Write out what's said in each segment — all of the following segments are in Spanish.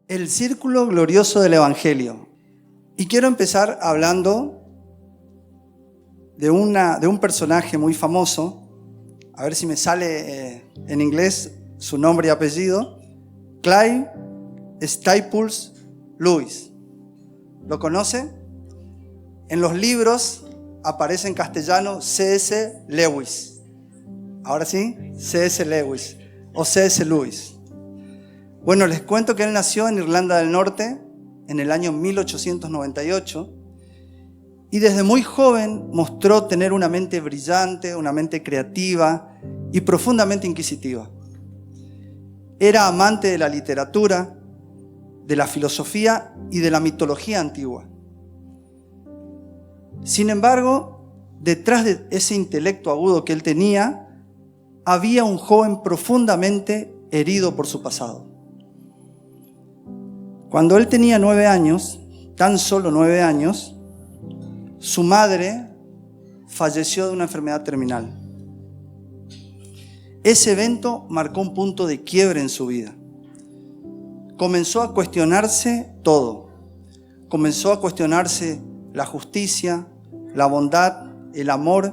El círculo glorioso del Evangelio. Y quiero empezar hablando de un personaje muy famoso. A ver si me sale en inglés su nombre y apellido. Clive Staples Lewis. ¿Lo conoce? En los libros aparece en castellano C.S. Lewis. Ahora sí, C.S. Lewis o C.S. Lewis. Bueno, les cuento que él nació en Irlanda del Norte en el año 1898 y desde muy joven mostró tener una mente brillante, una mente creativa y profundamente inquisitiva. Era amante de la literatura, de la filosofía y de la mitología antigua. Sin embargo, detrás de ese intelecto agudo que él tenía, había un joven profundamente herido por su pasado. Cuando él tenía 9 años, tan solo 9 años, su madre falleció de una enfermedad terminal. Ese evento marcó un punto de quiebre en su vida. Comenzó a cuestionarse todo. Comenzó a cuestionarse la justicia, la bondad, el amor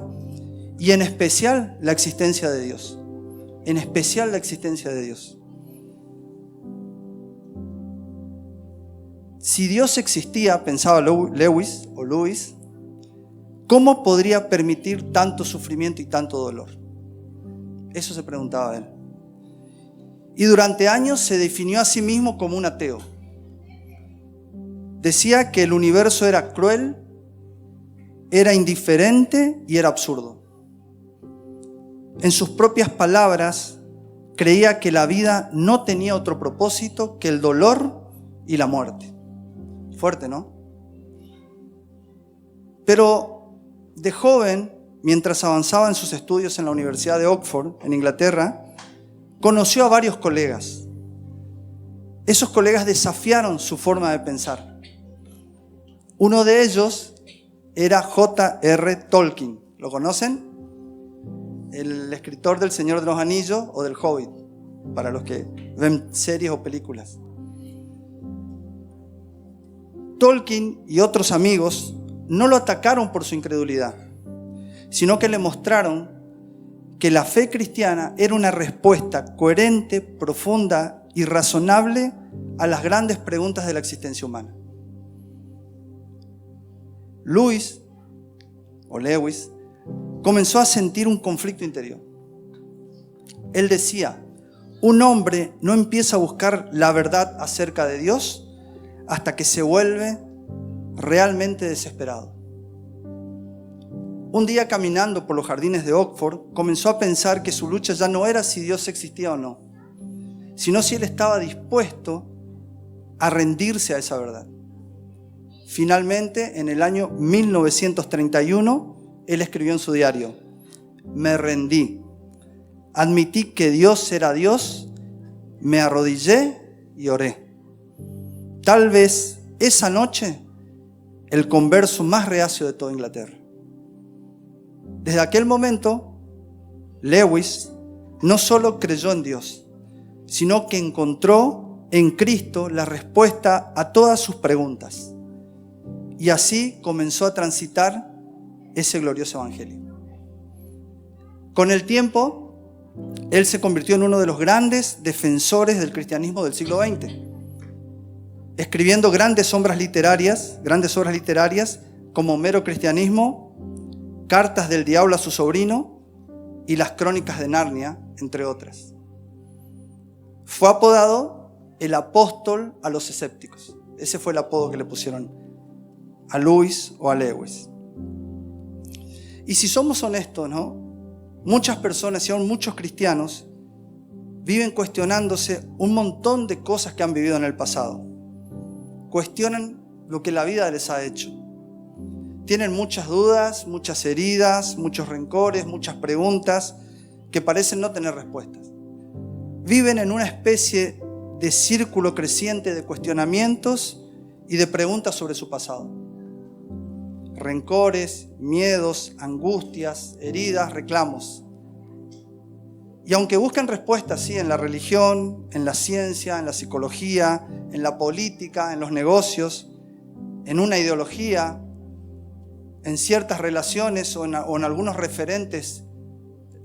y en especial la existencia de Dios. En especial la existencia de Dios. Si Dios existía, pensaba Lewis, ¿cómo podría permitir tanto sufrimiento y tanto dolor? Eso se preguntaba él. Y durante años se definió a sí mismo como un ateo. Decía que el universo era cruel, era indiferente y era absurdo. En sus propias palabras, creía que la vida no tenía otro propósito que el dolor y la muerte. Fuerte, ¿no? Pero de joven, mientras avanzaba en sus estudios en la Universidad de Oxford, en Inglaterra, conoció a varios colegas. Esos colegas desafiaron su forma de pensar. Uno de ellos era J.R. Tolkien. ¿Lo conocen? El escritor del Señor de los Anillos o del Hobbit, para los que ven series o películas. Tolkien y otros amigos no lo atacaron por su incredulidad, sino que le mostraron que la fe cristiana era una respuesta coherente, profunda y razonable a las grandes preguntas de la existencia humana. Lewis comenzó a sentir un conflicto interior. Él decía, un hombre no empieza a buscar la verdad acerca de Dios hasta que se vuelve realmente desesperado. Un día caminando por los jardines de Oxford, comenzó a pensar que su lucha ya no era si Dios existía o no, sino si él estaba dispuesto a rendirse a esa verdad. Finalmente, en el año 1931, él escribió en su diario, me rendí, admití que Dios era Dios, me arrodillé y oré. Tal vez esa noche el converso más reacio de toda Inglaterra. Desde aquel momento, Lewis no solo creyó en Dios, sino que encontró en Cristo la respuesta a todas sus preguntas. Y así comenzó a transitar ese glorioso evangelio. Con el tiempo, él se convirtió en uno de los grandes defensores del cristianismo del siglo XX. Escribiendo grandes obras literarias como Mero Cristianismo, Cartas del Diablo a su sobrino y las Crónicas de Narnia, entre otras. Fue apodado el apóstol a los escépticos. Ese fue el apodo que le pusieron a Lewis o a Lewis. Y si somos honestos, ¿no? Muchas personas y aún muchos cristianos viven cuestionándose un montón de cosas que han vivido en el pasado. Cuestionan lo que la vida les ha hecho. Tienen muchas dudas, muchas heridas, muchos rencores, muchas preguntas que parecen no tener respuestas. Viven en una especie de círculo creciente de cuestionamientos y de preguntas sobre su pasado. Rencores, miedos, angustias, heridas, reclamos. Y aunque buscan respuestas, sí, en la religión, en la ciencia, en la psicología, en la política, en los negocios, en una ideología, en ciertas relaciones o en algunos referentes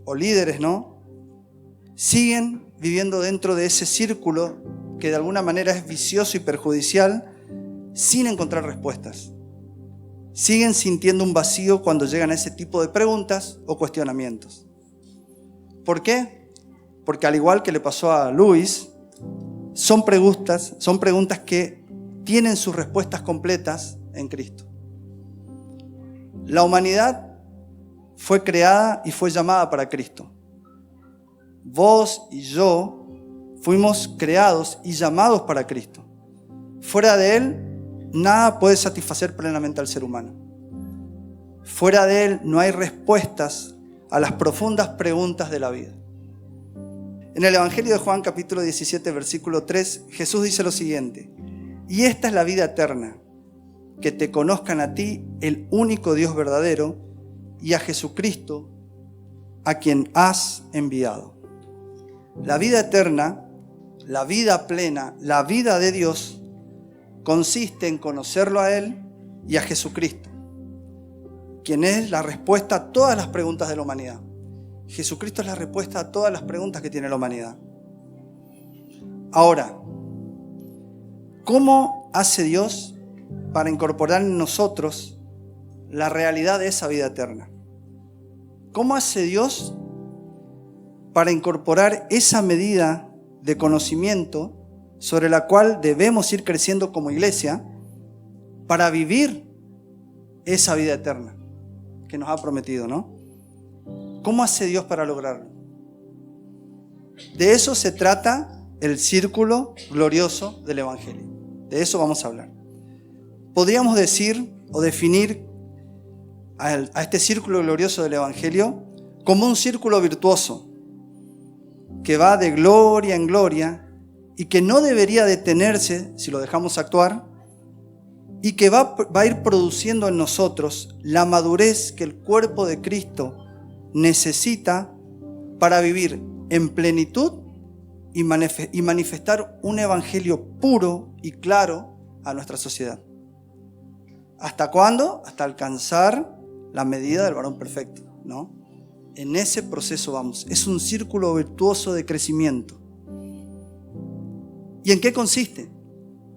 o líderes, ¿no? Siguen viviendo dentro de ese círculo que de alguna manera es vicioso y perjudicial, sin encontrar respuestas. Siguen sintiendo un vacío cuando llegan a ese tipo de preguntas o cuestionamientos. ¿Por qué? Porque al igual que le pasó a Luis, son preguntas que tienen sus respuestas completas en Cristo. La humanidad fue creada y fue llamada para Cristo. Vos y yo fuimos creados y llamados para Cristo. Fuera de Él, nada puede satisfacer plenamente al ser humano. Fuera de Él no hay respuestas a las profundas preguntas de la vida. En el Evangelio de Juan, capítulo 17, versículo 3, Jesús dice lo siguiente: y esta es la vida eterna, que te conozcan a ti, el único Dios verdadero, y a Jesucristo, a quien has enviado. La vida eterna, la vida plena, la vida de Dios, consiste en conocerlo a Él y a Jesucristo, quien es la respuesta a todas las preguntas de la humanidad. Jesucristo es la respuesta a todas las preguntas que tiene la humanidad. Ahora, ¿cómo hace Dios para incorporar en nosotros la realidad de esa vida eterna? ¿Cómo hace Dios para incorporar esa medida de conocimiento sobre la cual debemos ir creciendo como iglesia para vivir esa vida eterna que nos ha prometido, ¿no? ¿Cómo hace Dios para lograrlo? De eso se trata el círculo glorioso del Evangelio. De eso vamos a hablar. Podríamos decir o definir a este círculo glorioso del Evangelio como un círculo virtuoso que va de gloria en gloria y que no debería detenerse si lo dejamos actuar, y que va a ir produciendo en nosotros la madurez que el cuerpo de Cristo necesita para vivir en plenitud y manifestar un evangelio puro y claro a nuestra sociedad. ¿Hasta cuándo? Hasta alcanzar la medida del varón perfecto, ¿no? En ese proceso vamos. Es un círculo virtuoso de crecimiento. ¿Y en qué consiste?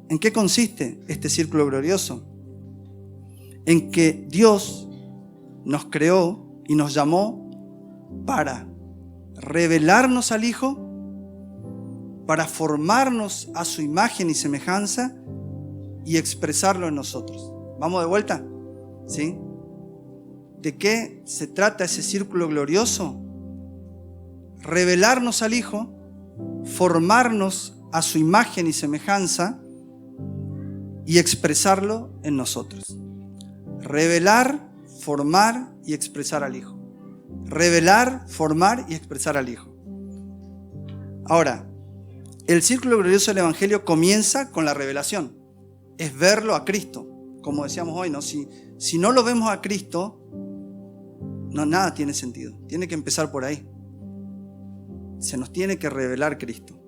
¿En qué consiste este círculo glorioso? En que Dios nos creó y nos llamó para revelarnos al Hijo, para formarnos a su imagen y semejanza y expresarlo en nosotros. ¿Vamos de vuelta? ¿Sí? ¿De qué se trata ese círculo glorioso? Revelarnos al Hijo, formarnos a su imagen y semejanza y expresarlo en nosotros. Revelar, formar y expresar al Hijo. Revelar, formar y expresar al Hijo. Ahora, el círculo glorioso del Evangelio comienza con la revelación. Es verlo a Cristo, como decíamos hoy, ¿no? Si no lo vemos a Cristo, no, nada tiene sentido. Tiene que empezar por ahí. Se nos tiene que revelar Cristo.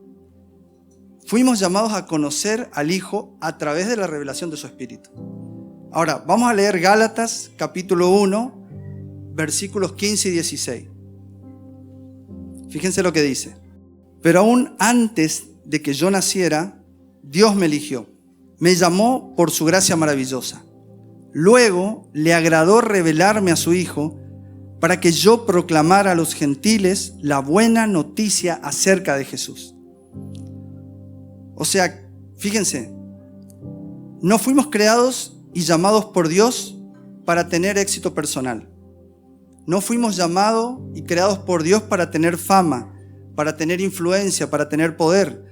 Fuimos llamados a conocer al Hijo a través de la revelación de su Espíritu. Ahora, vamos a leer Gálatas capítulo 1, versículos 15 y 16. Fíjense lo que dice. Pero aún antes de que yo naciera, Dios me eligió. Me llamó por su gracia maravillosa. Luego le agradó revelarme a su Hijo para que yo proclamara a los gentiles la buena noticia acerca de Jesús. O sea, fíjense, no fuimos creados y llamados por Dios para tener éxito personal. No fuimos llamados y creados por Dios para tener fama, para tener influencia, para tener poder.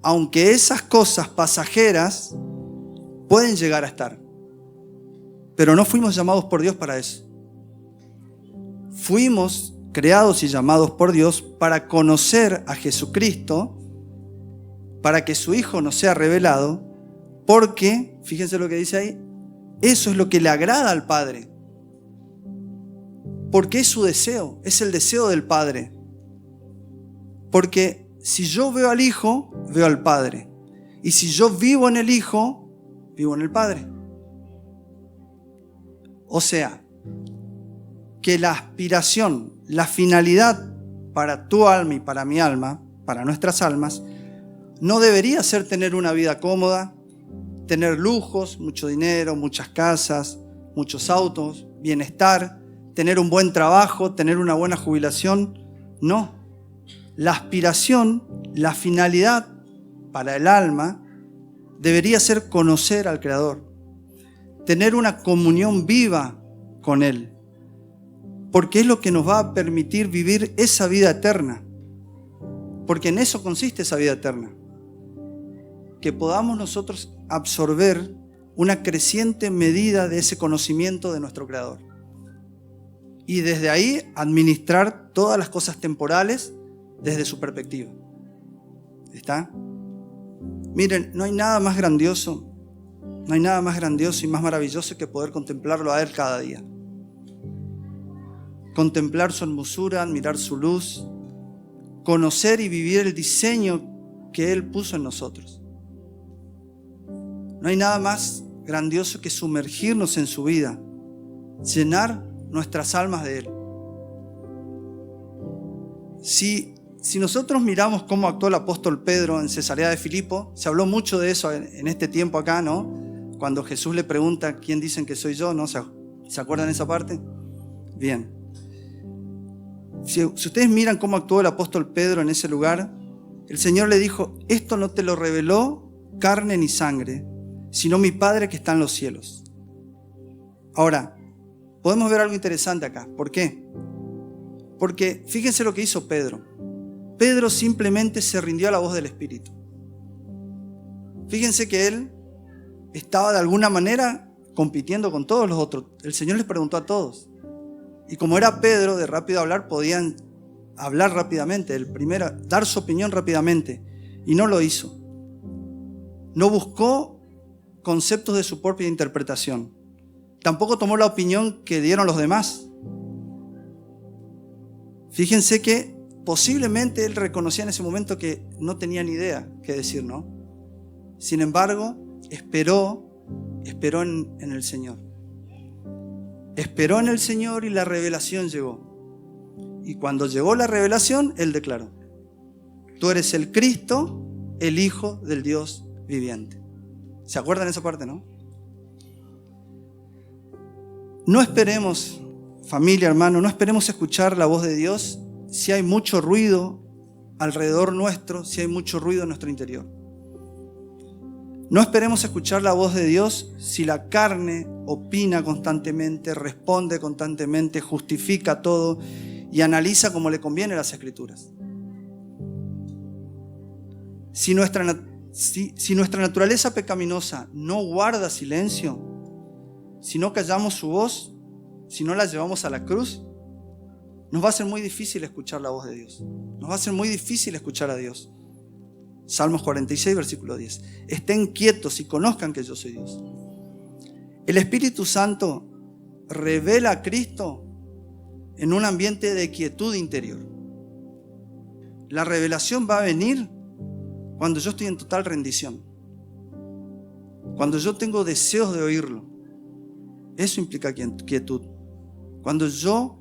Aunque esas cosas pasajeras pueden llegar a estar. Pero no fuimos llamados por Dios para eso. Fuimos creados y llamados por Dios para conocer a Jesucristo, para que su Hijo nos sea revelado, porque, fíjense lo que dice ahí, eso es lo que le agrada al Padre. Porque es su deseo, es el deseo del Padre. Porque si yo veo al Hijo, veo al Padre. Y si yo vivo en el Hijo, vivo en el Padre. O sea, que la aspiración, la finalidad para tu alma y para mi alma, para nuestras almas, no debería ser tener una vida cómoda, tener lujos, mucho dinero, muchas casas, muchos autos, bienestar, tener un buen trabajo, tener una buena jubilación. No. La aspiración, la finalidad para el alma debería ser conocer al Creador, tener una comunión viva con Él, porque es lo que nos va a permitir vivir esa vida eterna, porque en eso consiste esa vida eterna, que podamos nosotros absorber una creciente medida de ese conocimiento de nuestro Creador y desde ahí administrar todas las cosas temporales desde su perspectiva. ¿Está? Miren, no hay nada más grandioso y más maravilloso que poder contemplarlo a Él cada día. Contemplar su hermosura, admirar su luz, conocer y vivir el diseño que Él puso en nosotros. No hay nada más grandioso que sumergirnos en su vida, llenar nuestras almas de Él. Si nosotros miramos cómo actuó el apóstol Pedro en Cesarea de Filipo, se habló mucho de eso en este tiempo acá, ¿no? Cuando Jesús le pregunta, ¿quién dicen que soy yo? ¿No? ¿Se acuerdan de esa parte? Bien. Si ustedes miran cómo actuó el apóstol Pedro en ese lugar, el Señor le dijo, esto no te lo reveló carne ni sangre, sino mi Padre que está en los cielos. Ahora, podemos ver algo interesante acá. ¿Por qué? Porque fíjense lo que hizo Pedro. Pedro simplemente se rindió a la voz del Espíritu. Fíjense que él estaba de alguna manera compitiendo con todos los otros. El Señor les preguntó a todos. Y como era Pedro de rápido hablar, podían hablar rápidamente, el primero, dar su opinión rápidamente. Y no lo hizo. No buscó conceptos de su propia interpretación. Tampoco tomó la opinión que dieron los demás. Fíjense que posiblemente él reconocía en ese momento que no tenía ni idea qué decir, ¿no? Sin embargo, esperó en el Señor. Esperó en el Señor y la revelación llegó. Y cuando llegó la revelación, él declaró: tú eres el Cristo, el Hijo del Dios viviente. ¿Se acuerdan de esa parte, no? No esperemos, familia, hermano, no esperemos escuchar la voz de Dios si hay mucho ruido alrededor nuestro, si hay mucho ruido en nuestro interior. No esperemos escuchar la voz de Dios si la carne opina constantemente, responde constantemente, justifica todo y analiza como le conviene las Escrituras. Si nuestra naturaleza pecaminosa no guarda silencio, si no callamos su voz, si no la llevamos a la cruz, nos va a ser muy difícil escuchar la voz de Dios. Nos va a ser muy difícil escuchar a Dios. Salmos 46, versículo 10. Estén quietos y conozcan que yo soy Dios. El Espíritu Santo revela a Cristo en un ambiente de quietud interior. La revelación va a venir cuando yo estoy en total rendición. Cuando yo tengo deseos de oírlo. Eso implica quietud. Cuando yo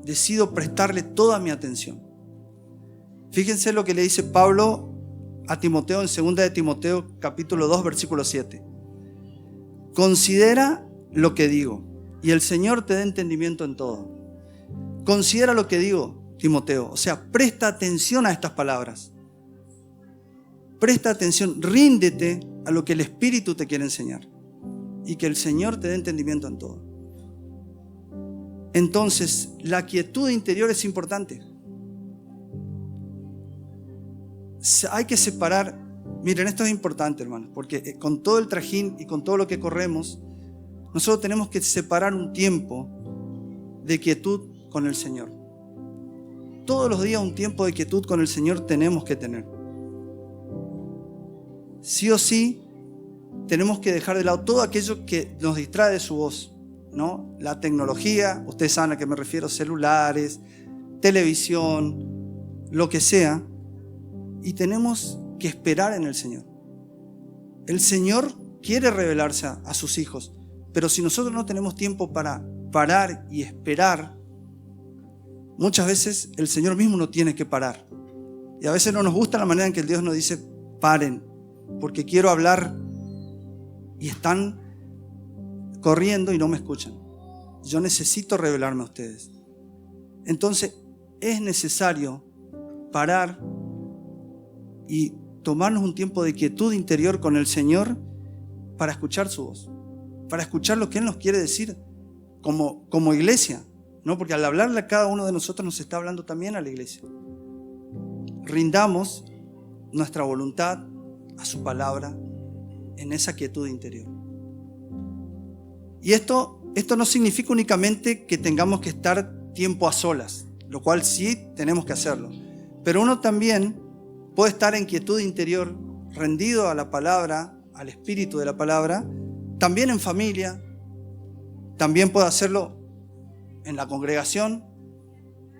decido prestarle toda mi atención. Fíjense lo que le dice Pablo a Timoteo en 2 de Timoteo capítulo 2 versículo 7. Considera lo que digo y el Señor te dé entendimiento en todo. Considera lo que digo, Timoteo. O sea, presta atención a estas palabras. Presta atención, ríndete a lo que el Espíritu te quiere enseñar y que el Señor te dé entendimiento en todo. Entonces, la quietud interior es importante. Hay que separar. Miren, esto es importante, hermanos, porque con todo el trajín y con todo lo que corremos, nosotros tenemos que separar un tiempo de quietud con el Señor. Todos los días un tiempo de quietud con el Señor tenemos que tener. Sí o sí, tenemos que dejar de lado todo aquello que nos distrae de su voz, ¿no? La tecnología, ustedes saben a qué me refiero, celulares, televisión, lo que sea, y tenemos que esperar en el Señor. El Señor quiere revelarse a sus hijos, pero si nosotros no tenemos tiempo para parar y esperar, muchas veces el Señor mismo no tiene que parar. Y a veces no nos gusta la manera en que Dios nos dice, paren, porque quiero hablar y están corriendo y no me escuchan. Yo necesito revelarme a ustedes. Entonces es necesario parar y tomarnos un tiempo de quietud interior con el Señor para escuchar su voz, para escuchar lo que Él nos quiere decir como iglesia, ¿no? Porque al hablarle a cada uno de nosotros nos está hablando también a la iglesia. Rindamos nuestra voluntad a su palabra en esa quietud interior. Y esto no significa únicamente que tengamos que estar tiempo a solas, lo cual sí tenemos que hacerlo. Pero uno también puede estar en quietud interior, rendido a la palabra, al espíritu de la palabra, también en familia, también puede hacerlo en la congregación,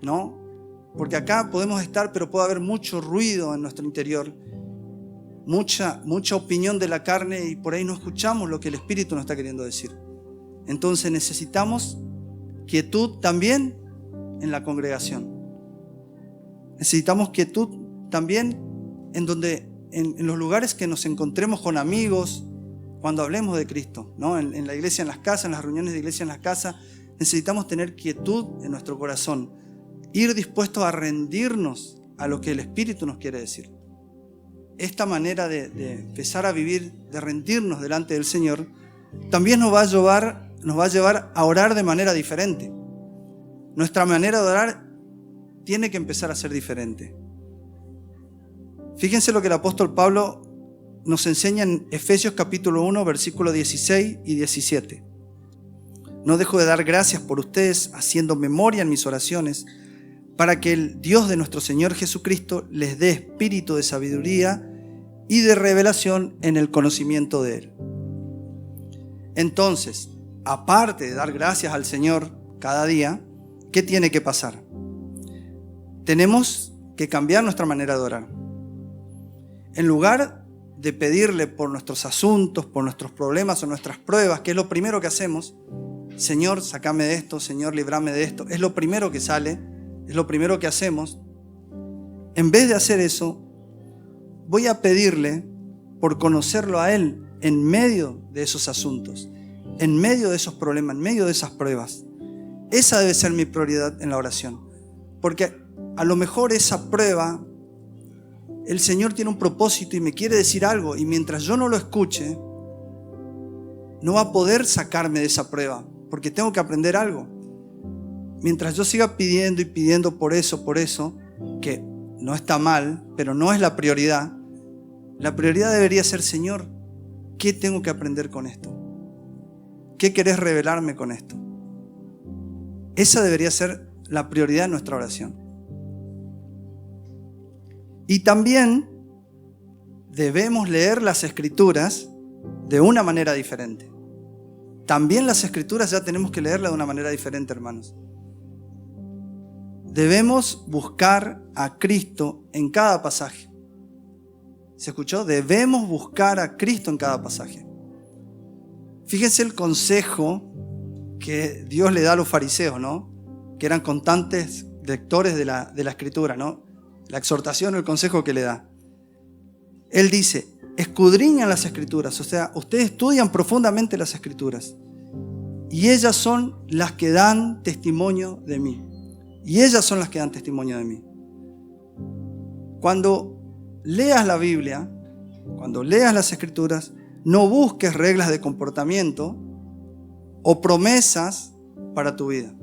¿no? Porque acá podemos estar, pero puede haber mucho ruido en nuestro interior, mucha opinión de la carne, y por ahí no escuchamos lo que el Espíritu nos está queriendo decir. Entonces necesitamos quietud también en la congregación. Necesitamos quietud también en los lugares que nos encontremos con amigos, cuando hablemos de Cristo, ¿no? En la iglesia, en las casas, en las reuniones de iglesia, en las casas. Necesitamos tener quietud en nuestro corazón, ir dispuestos a rendirnos a lo que el Espíritu nos quiere decir. Esta manera de empezar a vivir, de rendirnos delante del Señor, también nos va a llevar a orar de manera diferente. Nuestra manera de orar tiene que empezar a ser diferente. Fíjense lo que el apóstol Pablo nos enseña en Efesios capítulo 1, versículos 16 y 17. No dejo de dar gracias por ustedes, haciendo memoria en mis oraciones, para que el Dios de nuestro Señor Jesucristo les dé espíritu de sabiduría y de revelación en el conocimiento de Él. Entonces, aparte de dar gracias al Señor cada día, ¿qué tiene que pasar? Tenemos que cambiar nuestra manera de orar. En lugar de pedirle por nuestros asuntos, por nuestros problemas o nuestras pruebas, que es lo primero que hacemos, Señor, sácame de esto, Señor, líbrame de esto, es lo primero que sale, es lo primero que hacemos. En vez de hacer eso, voy a pedirle por conocerlo a Él en medio de esos asuntos, en medio de esos problemas, en medio de esas pruebas. Esa debe ser mi prioridad en la oración, porque a lo mejor esa prueba, el Señor tiene un propósito y me quiere decir algo, y mientras yo no lo escuche, no va a poder sacarme de esa prueba, porque tengo que aprender algo. Mientras yo siga pidiendo y pidiendo por eso, que no está mal, pero no es la prioridad debería ser, Señor, ¿qué tengo que aprender con esto? ¿Qué querés revelarme con esto? Esa debería ser la prioridad de nuestra oración. Y también debemos leer las Escrituras de una manera diferente. También las Escrituras ya tenemos que leerlas de una manera diferente, hermanos. Debemos buscar a Cristo en cada pasaje. ¿Se escuchó? Debemos buscar a Cristo en cada pasaje. Fíjense el consejo que Dios le da a los fariseos, ¿no? Que eran constantes lectores de la Escritura, ¿no? La exhortación, el consejo que le da. Él dice, escudriñan las Escrituras, o sea, ustedes estudian profundamente las Escrituras, y ellas son las que dan testimonio de mí. Y ellas son las que dan testimonio de mí. Cuando leas la Biblia, cuando leas las Escrituras, no busques reglas de comportamiento o promesas para tu vida.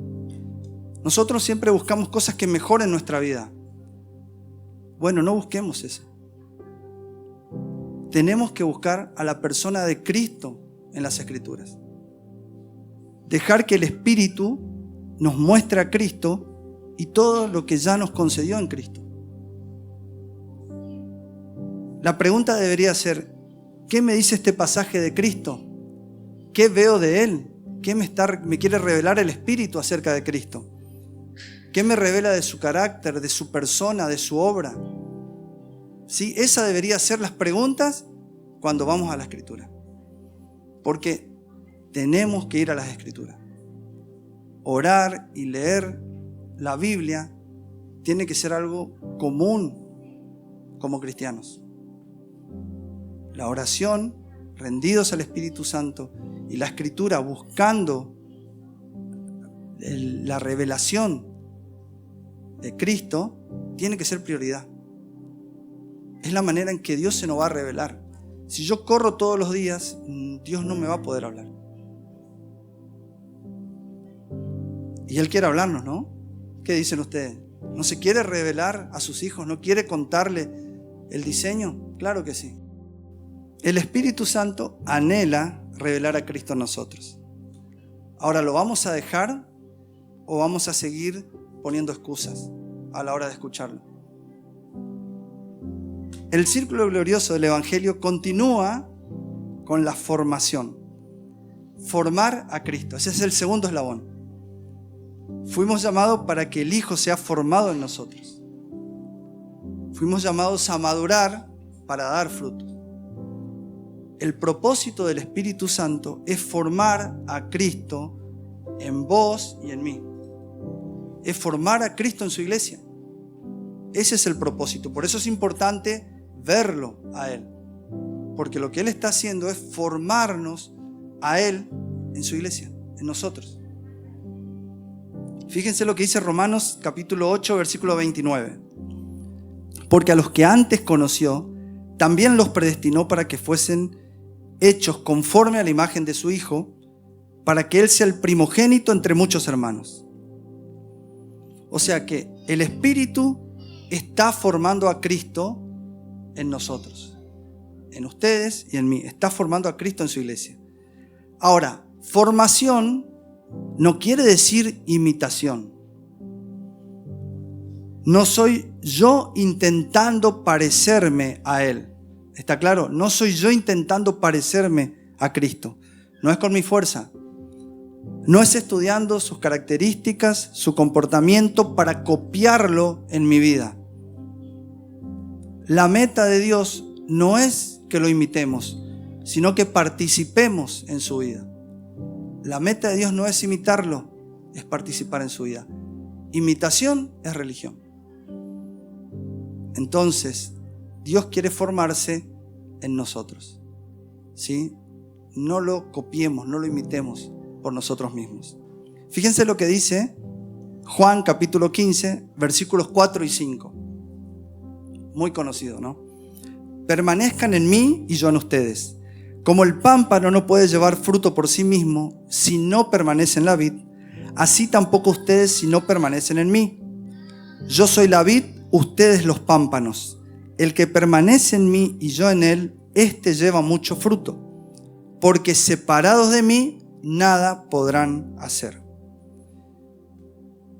Nosotros siempre buscamos cosas que mejoren nuestra vida. Bueno, no busquemos eso. Tenemos que buscar a la persona de Cristo en las Escrituras. Dejar que el Espíritu nos muestre a Cristo y todo lo que ya nos concedió en Cristo. La pregunta debería ser, ¿qué me dice este pasaje de Cristo? ¿Qué veo de Él? ¿Qué me quiere revelar el Espíritu acerca de Cristo? ¿Qué me revela de su carácter, de su persona, de su obra? ¿Sí? Esa debería ser las preguntas cuando vamos a la Escritura. Porque tenemos que ir a las Escrituras. Orar y leer la Biblia tiene que ser algo común como cristianos. La oración, rendidos al Espíritu Santo, y la Escritura buscando la revelación de Cristo, tiene que ser prioridad. Es la manera en que Dios se nos va a revelar. Si yo corro todos los días, Dios no me va a poder hablar. Y Él quiere hablarnos, ¿no? ¿Qué dicen ustedes? ¿No se quiere revelar a sus hijos? ¿No quiere contarle el diseño? Claro que sí. El Espíritu Santo anhela revelar a Cristo en nosotros. Ahora, ¿lo vamos a dejar o vamos a seguir poniendo excusas a la hora de escucharlo? El círculo glorioso del Evangelio continúa con la formación. Formar a Cristo. Ese es el segundo eslabón. Fuimos llamados para que el Hijo sea formado en nosotros. Fuimos llamados a madurar para dar frutos. El propósito del Espíritu Santo es formar a Cristo en vos y en mí. Es formar a Cristo en su iglesia. Ese es el propósito. Por eso es importante verlo a Él. Porque lo que Él está haciendo es formarnos a Él en su iglesia, en nosotros. Fíjense lo que dice Romanos capítulo 8, versículo 29. Porque a los que antes conoció, también los predestinó para que fuesen hechos conforme a la imagen de su Hijo, para que Él sea el primogénito entre muchos hermanos. O sea que el Espíritu está formando a Cristo en nosotros, en ustedes y en mí. Está formando a Cristo en su iglesia. Ahora, formación no quiere decir imitación. No soy yo intentando parecerme a Él. ¿Está claro? No soy yo intentando parecerme a Cristo. No es con mi fuerza. No es estudiando sus características, su comportamiento para copiarlo en mi vida. La meta de Dios no es que lo imitemos, sino que participemos en su vida. La meta de Dios no es imitarlo, es participar en su vida. Imitación es religión. Entonces, Dios quiere formarse en nosotros. ¿Sí? No lo copiemos, no lo imitemos por nosotros mismos. Fíjense lo que dice Juan capítulo 15, versículos 4 y 5. Muy conocido, ¿no? Permanezcan en mí y yo en ustedes. Como el pámpano no puede llevar fruto por sí mismo si no permanece en la vid, así tampoco ustedes si no permanecen en mí. Yo soy la vid, ustedes los pámpanos. El que permanece en mí y yo en él, éste lleva mucho fruto, porque separados de mí nada podrán hacer.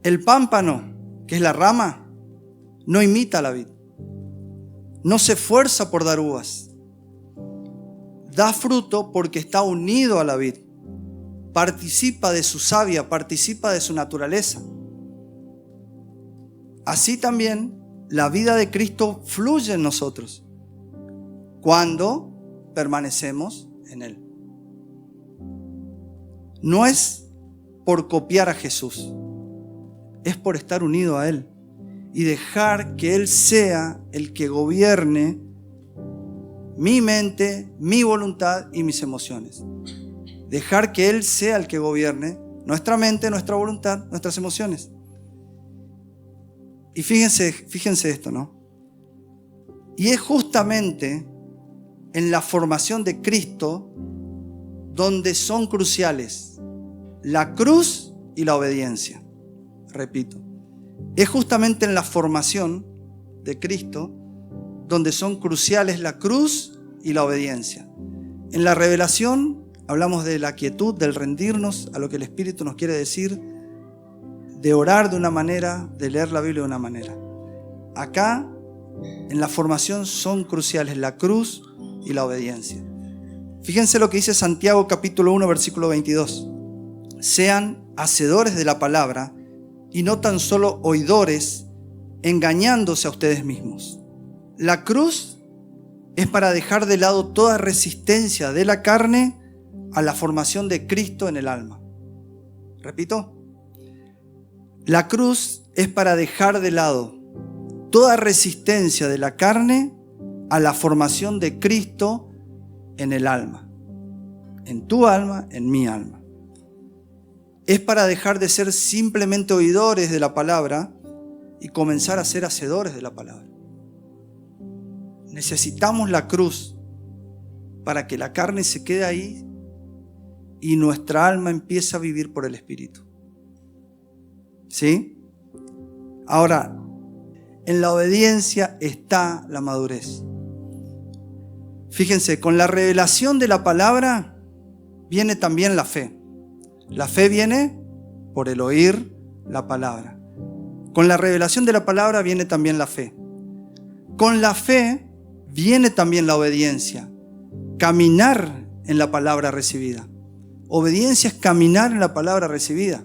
El pámpano, que es la rama, no imita a la vid. No se esfuerza por dar uvas. Da fruto porque está unido a la vid. Participa de su savia, participa de su naturaleza. Así también la vida de Cristo fluye en nosotros cuando permanecemos en Él. No es por copiar a Jesús, es por estar unido a Él y dejar que Él sea el que gobierne mi mente, mi voluntad y mis emociones. Dejar que Él sea el que gobierne nuestra mente, nuestra voluntad, nuestras emociones. Y fíjense esto, ¿no? Y es justamente en la formación de Cristo donde son cruciales la cruz y la obediencia. Repito, es justamente en la formación de Cristo donde son cruciales la cruz y la obediencia. En la revelación hablamos de la quietud, del rendirnos a lo que el Espíritu nos quiere decir, de orar de una manera, de leer la Biblia de una manera. Acá, en la formación son cruciales la cruz y la obediencia. Fíjense lo que dice Santiago capítulo 1, versículo 22. Sean hacedores de la palabra y no tan solo oidores, engañándose a ustedes mismos. La cruz es para dejar de lado toda resistencia de la carne a la formación de Cristo en el alma. Repito, la cruz es para dejar de lado toda resistencia de la carne a la formación de Cristo en el alma. En tu alma, en mi alma. Es para dejar de ser simplemente oidores de la palabra y comenzar a ser hacedores de la palabra. Necesitamos la cruz para que la carne se quede ahí y nuestra alma empiece a vivir por el Espíritu. ¿Sí? Ahora, en la obediencia está la madurez. Fíjense, con la revelación de la palabra viene también la fe. La fe viene por el oír la palabra. Con la revelación de la palabra viene también la fe. Con la fe viene también la obediencia. Caminar en la palabra recibida. Obediencia es caminar en la palabra recibida.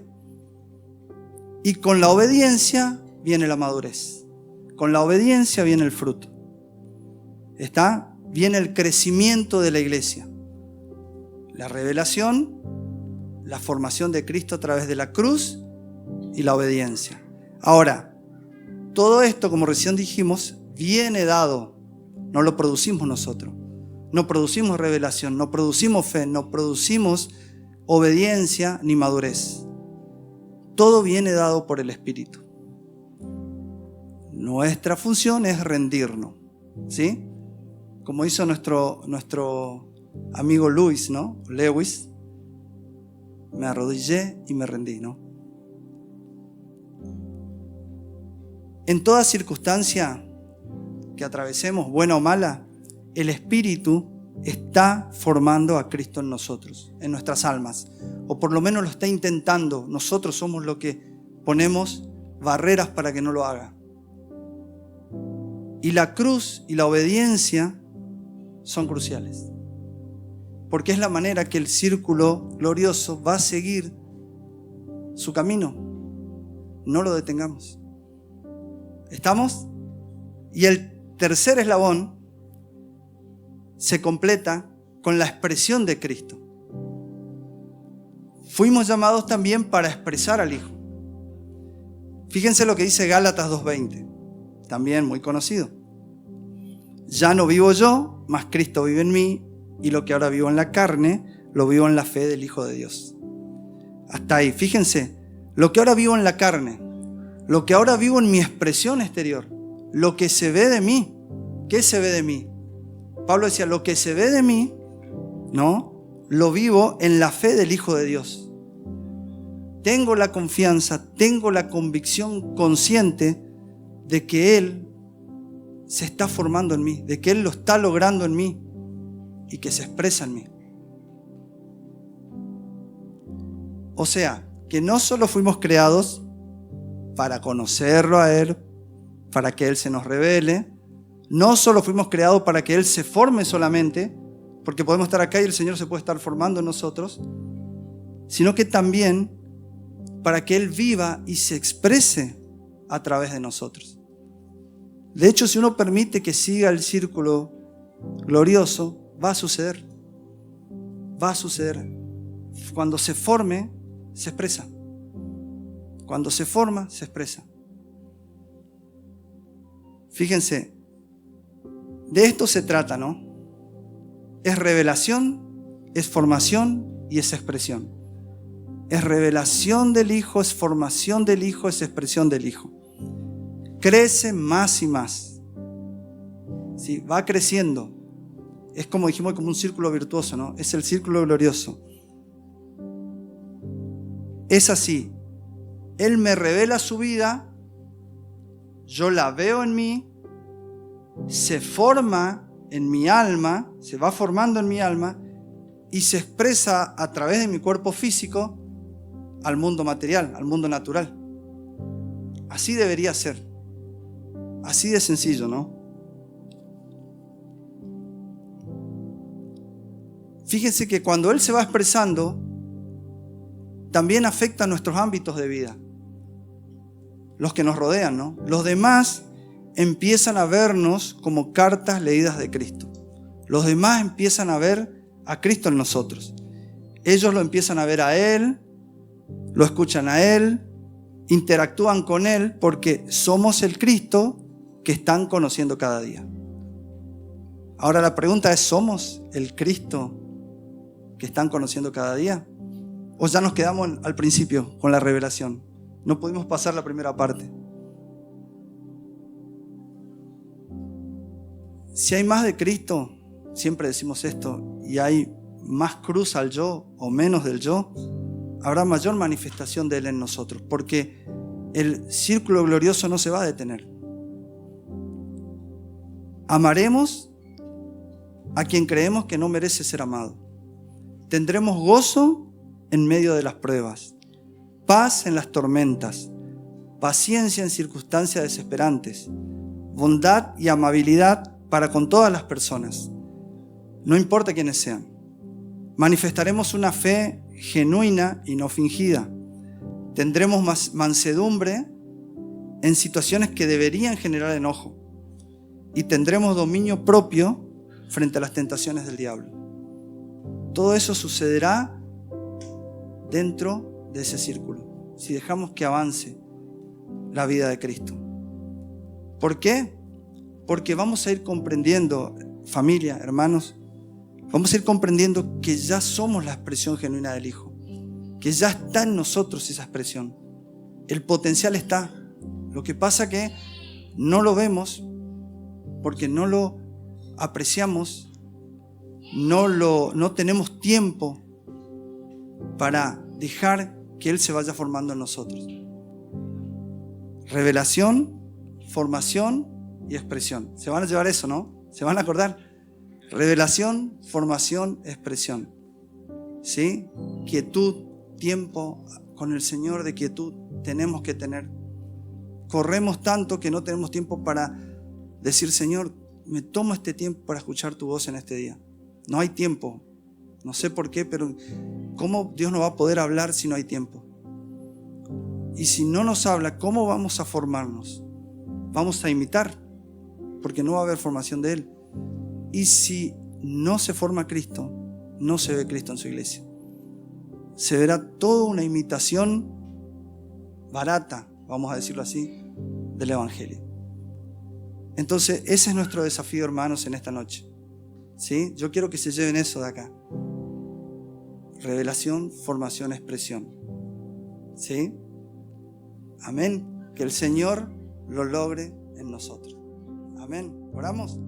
Y con la obediencia viene la madurez. Con la obediencia viene el fruto. ¿Está? Viene el crecimiento de la iglesia. La revelación, la formación de Cristo a través de la cruz y la obediencia. Ahora, todo esto, como recién dijimos, viene dado. No lo producimos nosotros. No producimos revelación, no producimos fe, no producimos obediencia ni madurez. Todo viene dado por el Espíritu. Nuestra función es rendirnos, ¿sí? Como hizo nuestro amigo Lewis, ¿no? Lewis. Me arrodillé y me rendí, ¿no? En toda circunstancia que atravesemos, buena o mala, el Espíritu está formando a Cristo en nosotros, en nuestras almas. O por lo menos lo está intentando. Nosotros somos los que ponemos barreras para que no lo haga. Y la cruz y la obediencia son cruciales. Porque es la manera que el círculo glorioso va a seguir su camino. No lo detengamos. ¿Estamos? Y el tercer eslabón se completa con la expresión de Cristo. Fuimos llamados también para expresar al Hijo. Fíjense lo que dice Gálatas 2:20, también muy conocido. Ya no vivo yo, mas Cristo vive en mí, y lo que ahora vivo en la carne, lo vivo en la fe del Hijo de Dios. Hasta ahí, fíjense, lo que ahora vivo en la carne, lo que ahora vivo en mi expresión exterior, lo que se ve de mí. ¿Qué se ve de mí? Pablo decía, lo que se ve de mí, ¿no? Lo vivo en la fe del Hijo de Dios. Tengo la confianza, tengo la convicción consciente de que Él se está formando en mí, de que Él lo está logrando en mí y que se expresa en mí. O sea, que no solo fuimos creados para conocerlo a Él, para que Él se nos revele, no solo fuimos creados para que Él se forme solamente, porque podemos estar acá y el Señor se puede estar formando en nosotros, sino que también para que Él viva y se exprese a través de nosotros. De hecho, si uno permite que siga el círculo glorioso, va a suceder. Va a suceder. Cuando se forme, se expresa. Cuando se forma, se expresa. Fíjense, de esto se trata, ¿no? Es revelación, es formación y es expresión. Es revelación del Hijo, es formación del Hijo, es expresión del Hijo. Crece más y más. ¿Sí? Va creciendo. Es como dijimos, como un círculo virtuoso, ¿no? Es el círculo glorioso. Es así. Él me revela su vida, yo la veo en mí, se forma en mi alma, se va formando en mi alma y se expresa a través de mi cuerpo físico al mundo material, al mundo natural. Así debería ser. Así de sencillo, ¿no? Fíjense que cuando Él se va expresando, también afecta nuestros ámbitos de vida. los que nos rodean, ¿no? Los demás empiezan a vernos como cartas leídas de Cristo. Los demás empiezan a ver a Cristo en nosotros. Ellos lo empiezan a ver a Él, lo escuchan a Él, interactúan con Él porque somos el Cristo que están conociendo cada día. Ahora la pregunta es, ¿somos el Cristo que están conociendo cada día? ¿O ya nos quedamos al principio con la revelación? No pudimos pasar la primera parte. Si hay más de Cristo, siempre decimos esto, y hay más cruz al yo o menos del yo, habrá mayor manifestación de Él en nosotros, porque el círculo glorioso no se va a detener. Amaremos a quien creemos que no merece ser amado. Tendremos gozo en medio de las pruebas, paz en las tormentas, paciencia en circunstancias desesperantes, bondad y amabilidad para con todas las personas, no importa quiénes sean. Manifestaremos una fe genuina y no fingida. Tendremos mansedumbre en situaciones que deberían generar enojo y tendremos dominio propio frente a las tentaciones del diablo. Todo eso sucederá dentro de ese círculo, si dejamos que avance la vida de Cristo. ¿Por qué? Porque vamos a ir comprendiendo, familia, hermanos, vamos a ir comprendiendo que ya somos la expresión genuina del Hijo, que ya está en nosotros esa expresión. El potencial está. Lo que pasa que no lo vemos porque no lo apreciamos, no tenemos tiempo para dejar que Él se vaya formando en nosotros. Revelación, formación y expresión. Se van a llevar eso, ¿no? Se van a acordar. Revelación, formación, expresión. ¿Sí? Quietud, tiempo con el Señor de quietud tenemos que tener. Corremos tanto que no tenemos tiempo para decir, Señor, me tomo este tiempo para escuchar tu voz en este día. No hay tiempo. No sé por qué, pero ¿cómo Dios no va a poder hablar si no hay tiempo? Y si no nos habla, ¿cómo vamos a formarnos? Vamos a imitar, porque no va a haber formación de Él. Y si no se forma Cristo, no se ve Cristo en su iglesia. Se verá toda una imitación barata, vamos a decirlo así, del Evangelio. Entonces, ese es nuestro desafío, hermanos, en esta noche. ¿Sí? Yo quiero que se lleven eso de acá. Revelación, formación, expresión. ¿Sí? Amén. Que el Señor lo logre en nosotros. Amén. ¿Oramos?